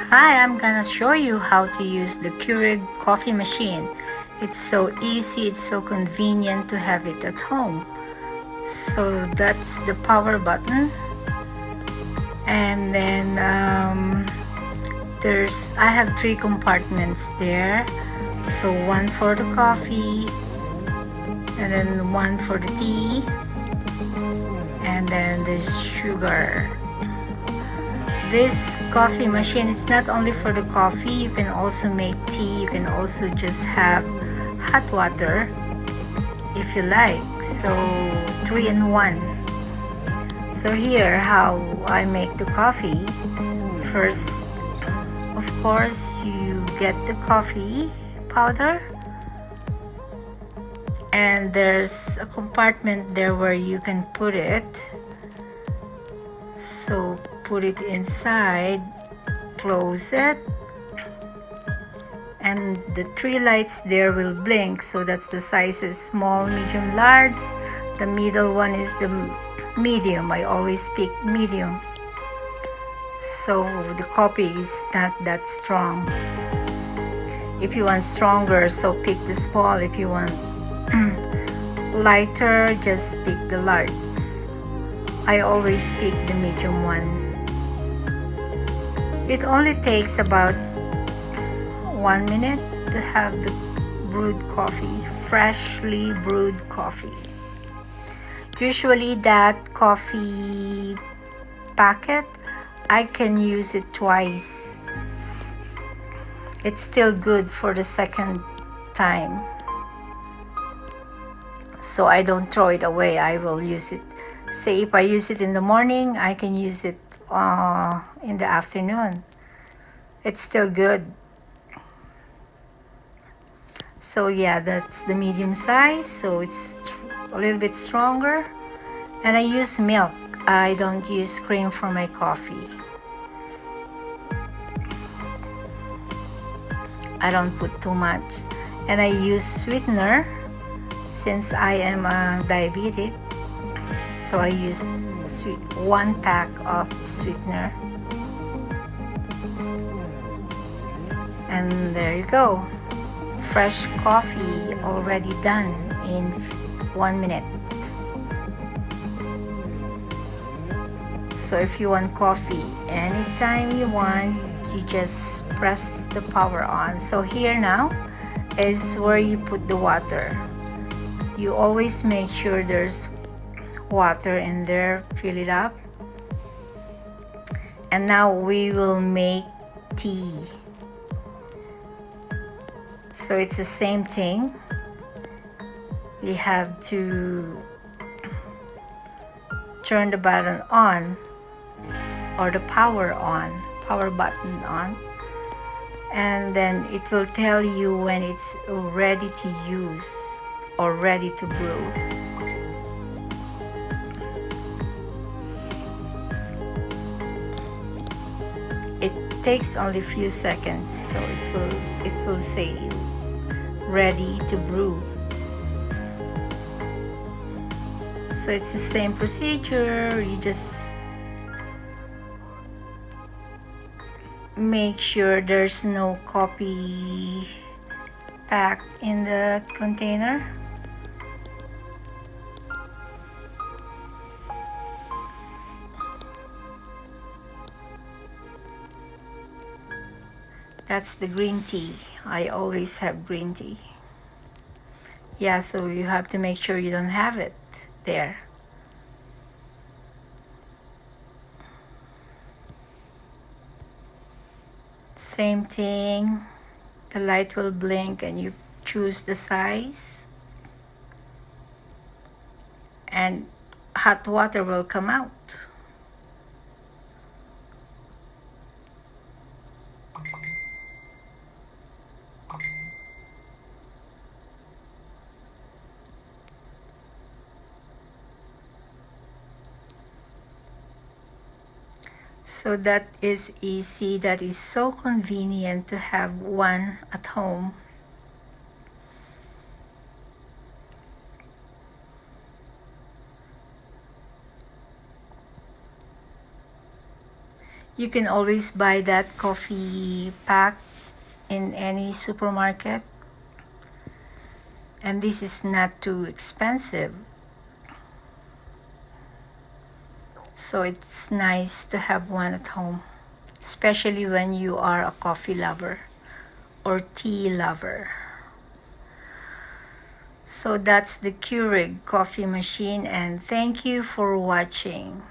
Hi, I'm gonna show you how to use the Keurig coffee machine. It's so easy, it's so convenient to have it at home. So that's the power button, and then I have three compartments there. So one for the coffee, and then one for the tea, and then there's sugar. This coffee machine is not only for the coffee, you can also make tea, you can also just have hot water if you like. So 3 in 1. So here how I make the coffee. First, of course, you get the coffee powder, and there's a compartment there where you can put it. So put it inside, close it, and the three lights there will blink. So that's the sizes: small, medium, large. The middle one is the medium. I always pick medium, so the coffee is not that strong. If you want stronger, so pick the small. If you want lighter, just pick the large. I always pick the medium one. It only takes about 1 minute to have the brewed coffee, freshly brewed coffee. Usually that coffee packet, I can use it twice. It's still good for the second time. So I don't throw it away. I will use it. Say if I use it in the morning, I can use it in the afternoon. It's still good. So yeah, that's the medium size. So it's a little bit stronger. And I use milk. I don't use cream for my coffee. I don't put too much. And I use sweetener since I am a diabetic. So I use 1 pack of sweetener. And there you go. Fresh coffee already done in 1 minute. So if you want coffee anytime you want, you just press the power on. So here now is where you put the water. You always make sure there's water in there, fill it up. And now we will make tea. So it's the same thing. We have to turn the button on, or the power button on, and then it will tell you when it's ready to use or ready to brew. It takes only a few seconds, so it will say ready to brew. So it's the same procedure. You just make sure there's no coffee pack in the container. That's the green tea. I always have green tea. Yeah, so you have to make sure you don't have it there. Same thing. The light will blink and you choose the size. And hot water will come out. So that is easy. That is so convenient to have one at home. You can always buy that coffee pack in any supermarket, and this is not too expensive, so it's nice to have one at home, especially when you are a coffee lover or tea lover. So that's the Keurig coffee machine, and thank you for watching.